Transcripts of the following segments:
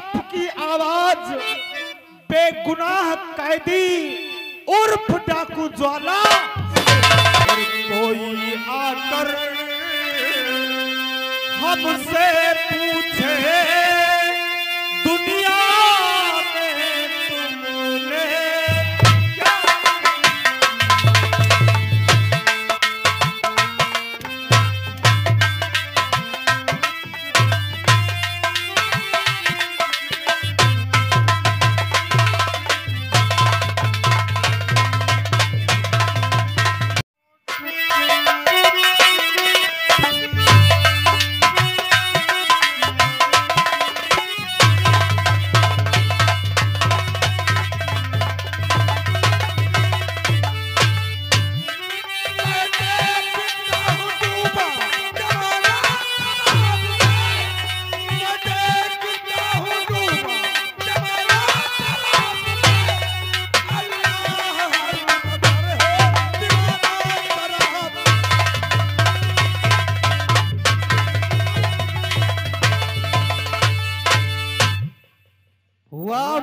आपकी आवाज बेगुनाह कैदी उर्फ डाकू ज्वाला, और कोई आकर हमसे पूछे दुनिया में तुमने क्या।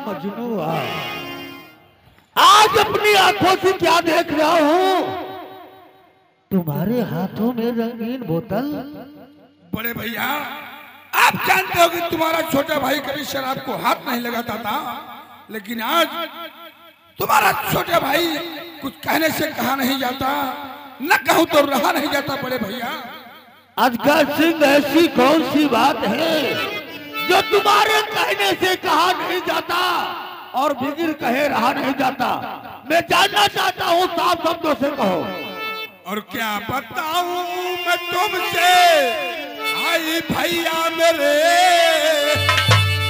मजनू आज अपनी आंखों से क्या देख रहा हूँ? तुम्हारे हाथों में रंगीन बोतल। बड़े भैया, आप जानते हो कि तुम्हारा छोटा भाई कभी शराब को हाथ नहीं लगाता था, लेकिन आज तुम्हारा छोटा भाई कुछ कहने से कहा नहीं जाता, न कहूं तो रहा नहीं जाता। बड़े भैया, अजगर सिंह, ऐसी कौन सी बात है जो तुम्हारे कहने से कहा नहीं जाता और बिगिर कहे रहा नहीं जाता? मैं जानना चाहता हूँ, साफ शब्दों से कहो। और क्या बताऊं मैं तुमसे आई भैया मेरे,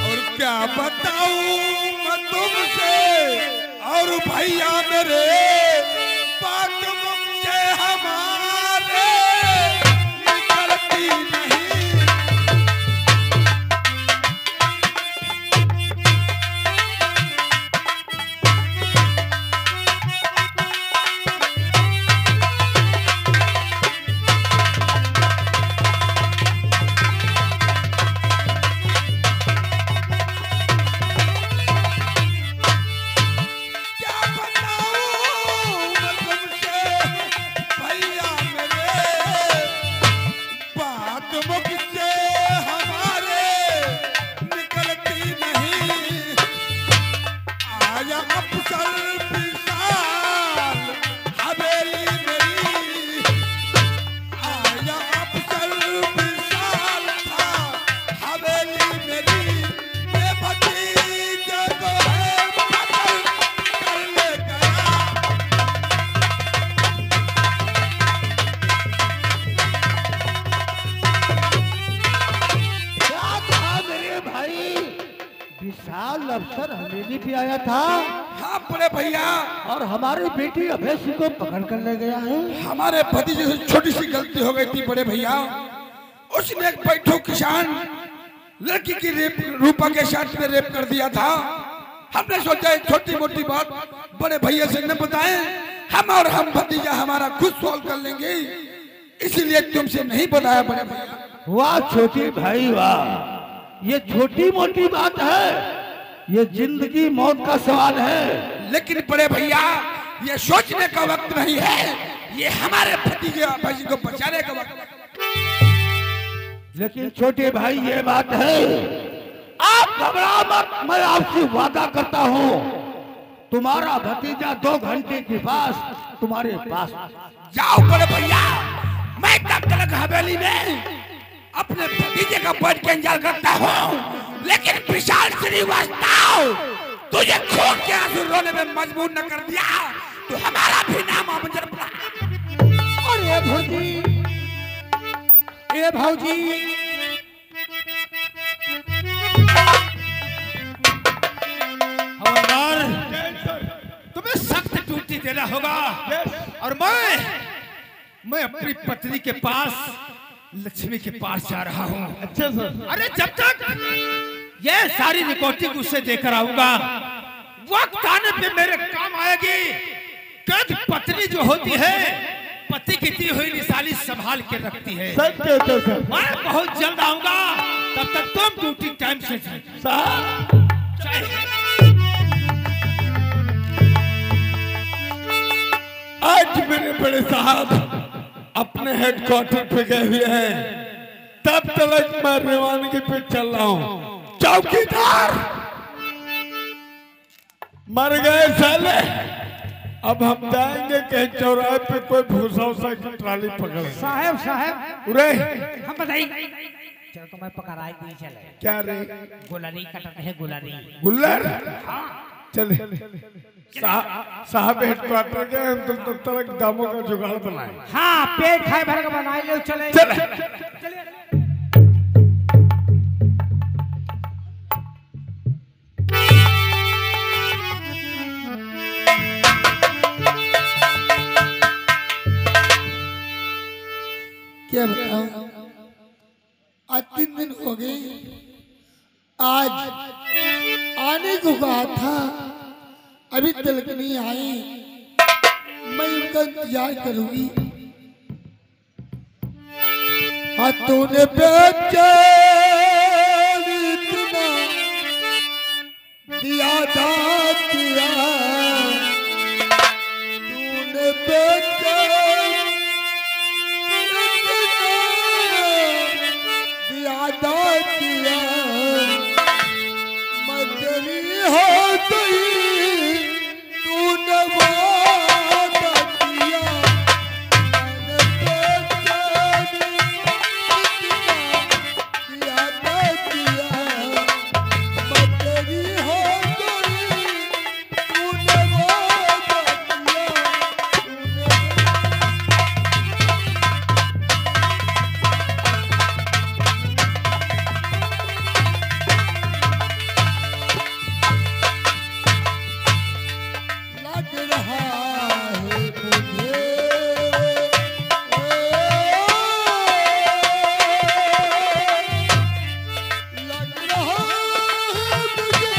और क्या बताऊं मैं तुमसे और भैया मेरे, बात मुझसे हमारे निकलती नहीं। अफसर हवेली पे आया था। हाँ बड़े भैया, और हमारी बेटी अभय सिंह को पकड़ कर ले गया है। हमारे भतीजे से छोटी सी गलती हो गई थी बड़े भैया। उसने एक बैठो किसान लड़की की रूपा के साथ में रेप कर दिया था। हमने सोचा छोटी मोटी बात बड़े भैया से न बताएं, हम और हम भतीजा हमारा खुद सॉल्व कर लेंगे, इसीलिए तुमसे नहीं बताया बड़े भैया। वाह छोटी भाई वाह, ये छोटी मोटी बात है, ये जिंदगी मौत का सवाल है। लेकिन बड़े भैया, ये सोचने का वक्त नहीं है, ये हमारे भतीजे भाई को बचाने का वक्त है। लेकिन छोटे भाई ये बात है, आप घबरा मत, मैं आपसे वादा करता हूँ तुम्हारा भतीजा 2 घंटे के पास तुम्हारे पास। जाओ बड़े भैया, मैं तब तक हवेली में अपने भतीजे का बैठ के इंतजार करता हूँ। लेकिन विशाल श्रीवास्तव, तुझे खून के आंसू रोने में मजबूर न कर दिया तो हमारा भी नाम अमजद पड़ा। अरे भौजी, ए भौजी, हवलदार, तुम्हें सख्त ड्यूटी देना होगा। और मैं अपनी पत्नी के पास, लक्ष्मी के पास जा रहा हूँ। अच्छा सर। अरे जब तक ये सारी रिकॉर्डिंग उससे देकर आऊंगा, वक्त आने पे मेरे काम आएगी। कद पत्नी जो होती है, पति की दी हुई निशानी संभाल के रखती है। सत्य सर। मैं बहुत जल्द आऊंगा। तब तक तुम ड्यूटी टाइम से साहब आज मेरे बड़े साहब अपने हेडक्वार्टर पे गए हुए हैं, तब तक मैं रवानगी पे चल रहा हूँ। चौकीदार मर गए साले, अब हम जाएंगे कहीं चौराहे पे कोई भूसा उसा की ट्राली पकड़। साहब साहब उरे हम बताइए, चलो तो मैं पकड़ाई दी चले। क्या रे गुलारी कटते है गुलारी। गुल्लर चले साहब हेडक्वार्टर गए हम, तुम तब तक दामों का जुगाड़ बनाए। हाँ पेट खाए भर का बनाए ले चले। चले क्या बताऊं, आज 3 दिन हो गए। आज आने को कहा था, अभी तक नहीं आई। मैं उनका इंतजार करूंगी। हाथों ने बेचैन इतना दिया दाद दिया, तूने बेचैन दाद दिया, मैं तेरी हो गई, तूने वादा किया, मैंने बेचैन दिया दाद दिया, मैं तेरी हो गई, तूने वादा किया, लग रहा है मुझे लग रहा है मुझे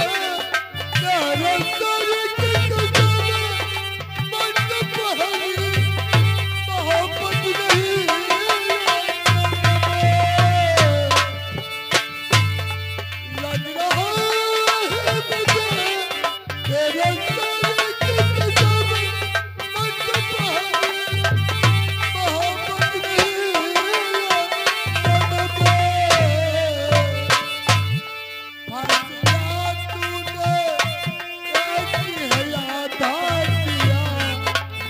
तेरे सर की कसम, मन पहली मोहब्बत नहीं। लग रहा है मुझे तेरे सर की कसम, मन पहली मोहब्बत नहीं। फैसला तूने एक ही है याद दिया,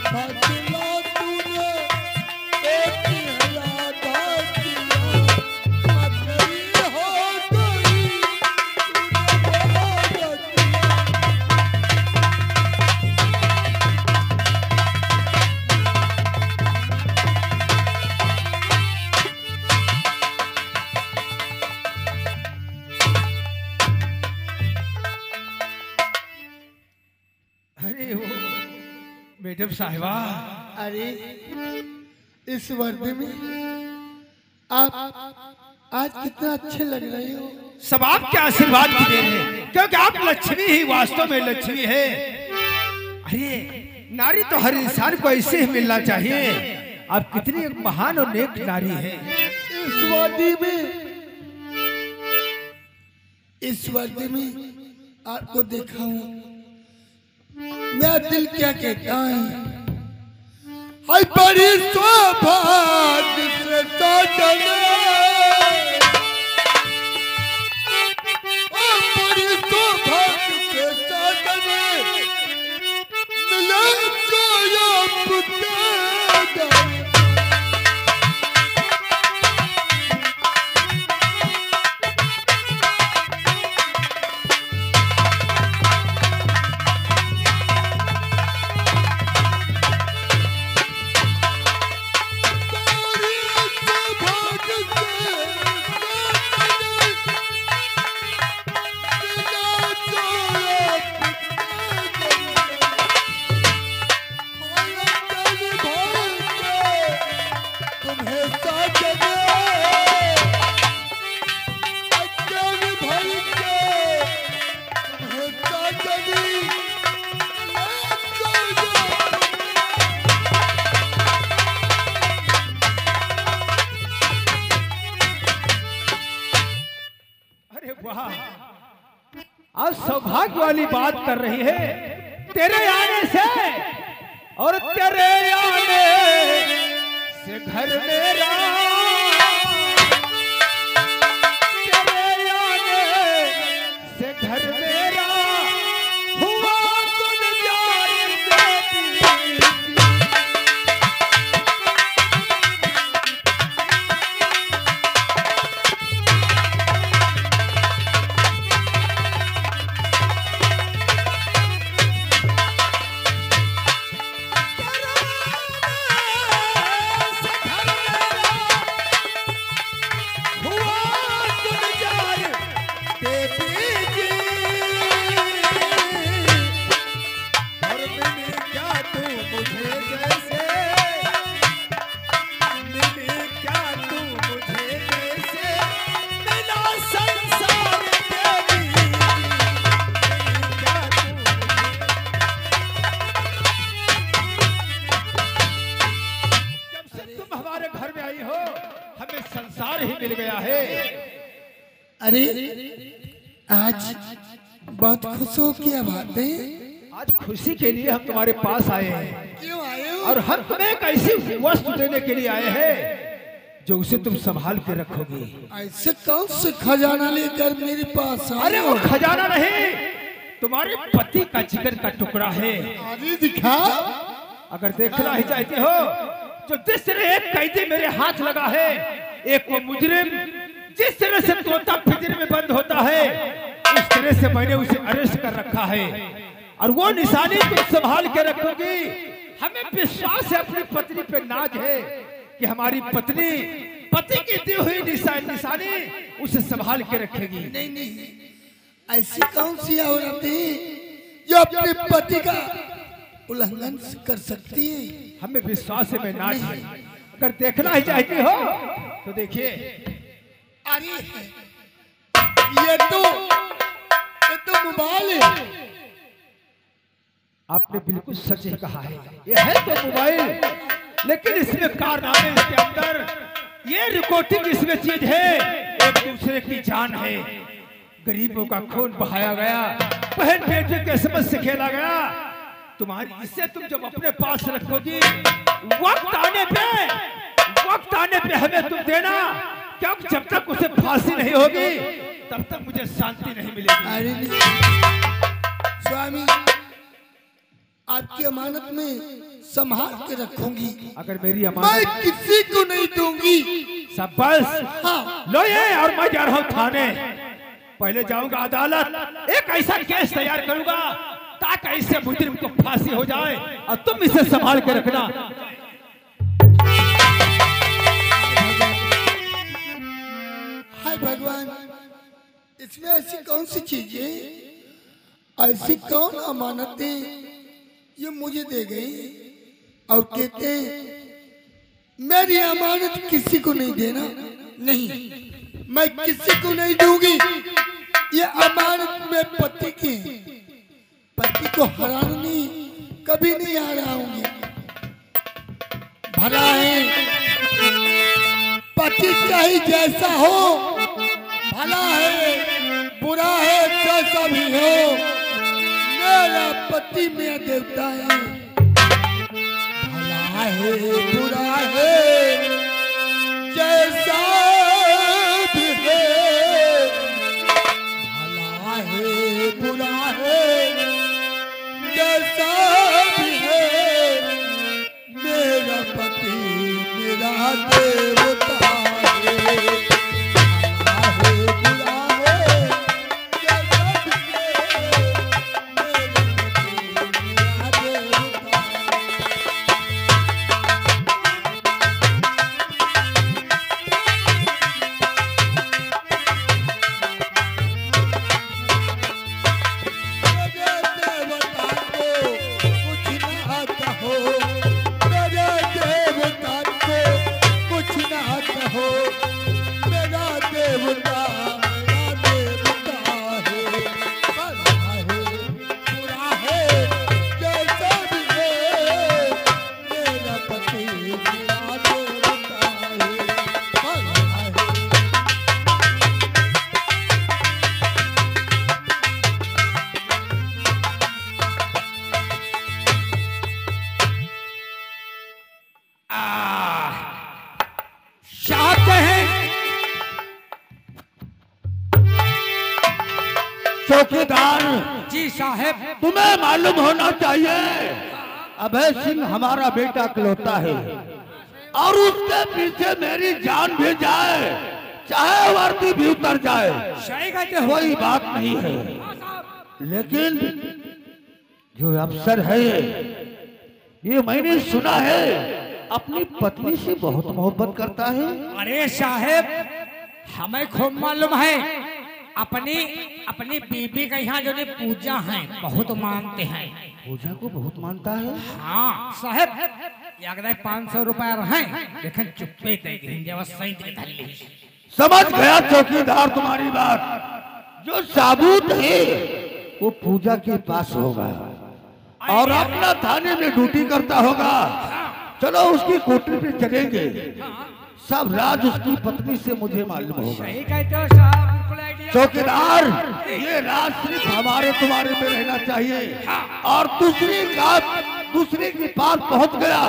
फैसला तूने एक ही है याद दिया, मैं तेरी हो गई, तूने वादा किया। अरे वो मैडम साहिबा, अरे इस वर्दी में आप आज कितना अच्छे लग रहे हो। सब आपके आशीर्वाद की देन है, क्योंकि आप लक्ष्मी ही वास्तव में लक्ष्मी है। अरे नारी तो हर इंसान को ऐसे ही मिलना चाहिए। आप कितनी एक महान और नेक नारी है। इस वर्दी में आपको देखा हूँ, मेरा दिल क्या कहता है, हाय बड़ी सौभाग्य से साजने, ओ बड़ी सौभाग्य से साजने, मिले कायब तेरा। बड़ी सौभाग्य से आज सौभाग्य वाली बात कर रही है तेरे आने से, और तेरे आने से घर मेरा, तेरे आने से घर मेरा हुआ गुलजार देती। संसार ही मिल गया है। अरे आज बहुत खुश हो, क्या बात है? आज खुशी के लिए हम तुम्हारे पास आए हैं। क्यों आए हो? और हम तुम्हें एक ऐसी वस्तु देने के लिए आए हैं जो उसे तुम संभाल के रखोगी। ऐसे कौन से खजाना लेकर मेरे पास आए अरे हो? वो खजाना नहीं, तुम्हारे पति का जिगर का टुकड़ा है। अरे दिखा। अगर देखना ही चाहते हो, जो जिस तरह एक कैदी मेरे हाथ लगा है, एक वो मुजरिम जिस तरह से तोता पिंजरे में बंद होता है, उस तरह से मैंने उसे अरेस्ट कर रखा है। और वो निशानी तुम संभाल के रखोगी। हमें विश्वास है, अपनी पत्नी पे नाज है कि हमारी पत्नी पति की दी हुई निशानी उसे संभाल के रखेगी। नहीं नहीं, ऐसी कौन सी औरत है जो अपने पति का उल्लंघन कर सकती है? हमें विश्वास है, मैं नाज है। अगर देखना ही चाहती हो तो देखिए। अरे ये तो मोबाइल है। आपने बिल्कुल सच ही कहा है, ये है तो मोबाइल, लेकिन इसमें कारनामे, इसके अंदर ये रिकॉर्डिंग इसमें चीज है, एक दूसरे की जान है। गरीबों का खून बहाया गया, बहन बेटी के समझ से खेला गया। तुम्हारी इससे तुम जब अपने पास रखोगी, वक्त आने पे हमें तुम देना, क्योंकि जब तक उसे फांसी नहीं होगी तब तक मुझे शांति नहीं मिलेगी। अरे नहीं स्वामी, आपकी अमानत में संभाल के रखूंगी। अगर मेरी मैं अमानत किसी को नहीं दूंगी। सब बस हाँ। लो ये, और मैं जा रहा हूँ थाने। पहले जाऊंगा अदालत, एक ऐसा केस तैयार करूंगा ताकि इससे मुजरिम को फांसी हो जाए, और तुम इसे संभाल के रखना। हाय भगवान, इसमें ऐसी कौन सी चीज है, ऐसी कौन अमानतें ये मुझे दे गई और कहते हैं मेरी अमानत किसी को नहीं देना। नहीं, मैं किसी को नहीं दूंगी। ये अमानत में पति की, पति को हराने कभी नहीं हराऊंगी। भला है पति चाहे जैसा हो, भला है बुरा है जैसा भी हो, मेरा पति मेरा देवता है। भला है बुरा है जैसा भी है, भला है बुरा है जैसा भी है, मेरा पति मेरा देवता है। चौकीदार जी साहब। तुम्हें मालूम होना चाहिए अभय सिंह हमारा बेटा इकलौता है और उसके पीछे मेरी जान भी जाए चाहे वर्दी भी उतर जाए सही कहते हो। कोई बात नहीं है, लेकिन जो अफसर है ये मैंने सुना है अपनी पत्नी से बहुत मोहब्बत करता है। अरे साहब हमें खूब मालूम है, अपनी बीबी का यहाँ जो पूजा है बहुत मानते हैं। पूजा को बहुत मानता है। हाँ साहब, अगर 500 रुपया रहे लेकिन चुप्पे दे समझ गया चौकीदार तुम्हारी बात। जो साबुत है वो पूजा के पास होगा और अपना थाने में ड्यूटी करता होगा। चलो उसकी कोठरी पे चलेंगे, सब राज उसकी पत्नी से मुझे मालूम होगा। सही कहते हो साहब, बिल्कुल आइडिया। चौकीदार ये राज सिर्फ हमारे तुम्हारे में रहना चाहिए और दूसरी की पास पहुंच गया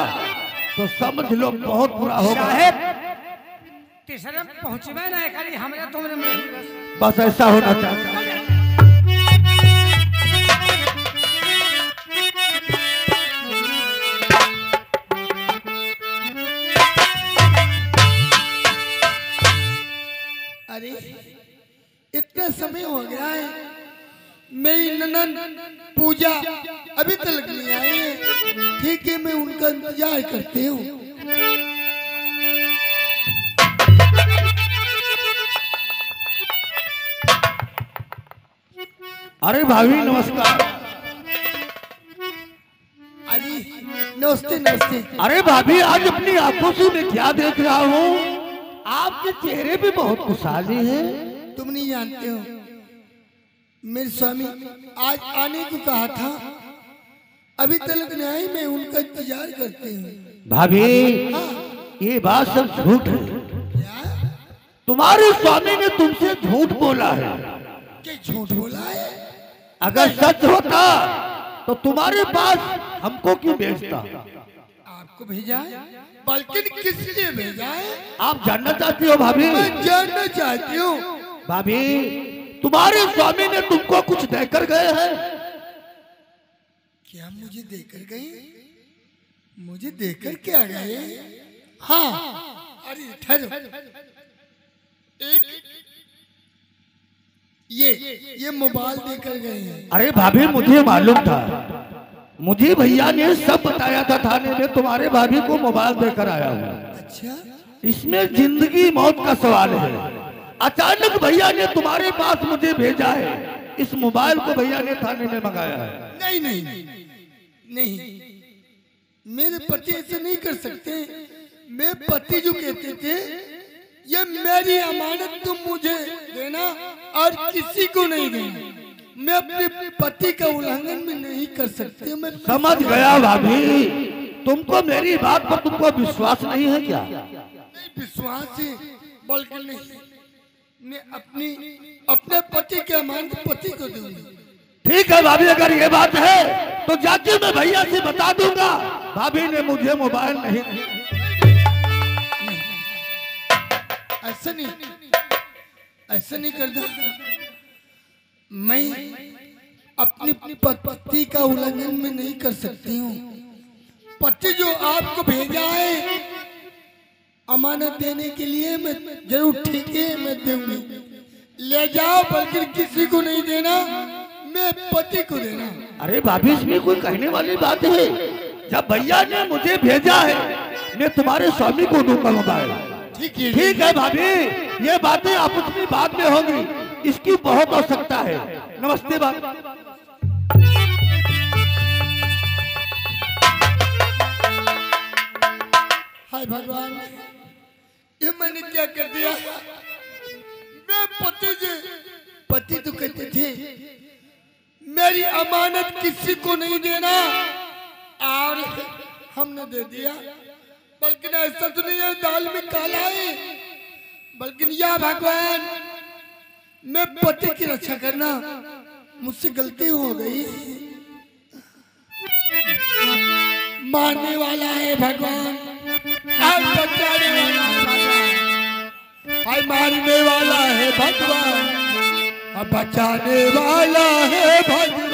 तो समझ लो बहुत बुरा होगा। साहब तीसरे पहुंचबे ना करी हमरे तुमरे में बस ऐसा होना चाहिए। अरे इतना समय हो गया है, मेरी ननद पूजा अभी तक नहीं आई है। ठीक है, मैं उनका इंतजार करती हूँ। अरे भाभी नमस्कार। अरे नमस्ते नमस्ते। अरे भाभी आज अपनी आंखों से मैं क्या देख रहा हूँ, आपके चेहरे पे बहुत खुशहाली है। तुम नहीं जानते हो, मेरे स्वामी आज आने को कहा था, अभी तक नहीं आई। मैं उनका इंतजार करती हूँ। भाभी ये बात सब झूठ है। तुम्हारे स्वामी ने तुमसे झूठ बोला है। क्या झूठ बोला है? अगर सच होता तो तुम्हारे पास हमको क्यों भेजता? आपको भेजा है, बल्कि किस लिए भेजा है? आप जानना चाहती हो भाभी? मैं जानना चाहती हूँ। भाभी तुम्हारे स्वामी ने तुमको कुछ देकर गए हैं? क्या मुझे देकर गए? मुझे देकर क्या गए? हाँ, अरे ठहरो, एक ये मोबाइल देकर गए हैं। अरे भाभी मुझे मालूम था, मुझे भैया ने सब बताया था थाने में तुम्हारे भाभी को मोबाइल देकर आया हूँ। अच्छा, इसमें जिंदगी मौत का सवाल है। अचानक भैया ने तुम्हारे पास मुझे भेजा है। इस मोबाइल को भैया ने थाने में मंगाया है। नहीं नहीं नहीं, मेरे पति ऐसे नहीं कर सकते। मेरे पति जो कहते थे ये मेरी अमानत तुम मुझे देना और किसी को नहीं देना। मैं अपने पति का उल्लंघन भी नहीं कर सकती। मैं समझ गया भाभी, तुमको मेरी बात पर तुमको विश्वास नहीं है क्या? विश्वास है, बल्कि नहीं, मैं अपने पति के अमानत पति को दूंगी। ठीक है भाभी, अगर ये बात है तो जाके मैं भैया से बता दूंगा भाभी ने मुझे मोबाइल नहीं। ऐसा नहीं करता। मैं अपनी पति का उल्लंघन में नहीं कर सकती हूँ। पति जो आपको भेजा है अमानत देने के लिए, मैं जरूर ठीक है मैं दूंगी। ले जाओ, बल्कि किसी को नहीं देना, मैं पति को देना। अरे भाभी इसमें कोई कहने वाली बात है? जब भैया ने मुझे भेजा है मैं तुम्हारे स्वामी को दूंगा मोबाइल। ठीक है भाभी, ये बातें आपस में बाद में होंगी, इसकी बहुत आवश्यकता है। नमस्ते भाभी। हाय भगवान, ये मैंने क्या कर दिया? मैं पति तो कहते थे मेरी अमानत किसी को नहीं देना, और हमने दे दिया। बल्कि ऐसा तो नहीं है दाल में काला है, बल्कि या भगवान मैं पति की रक्षा करना, मुझसे गलती हो गई। मारने वाला है भगवान, आज बचाने वाला है भगवान, आज मारने वाला है भगवान, बचाने वाला है भगवान।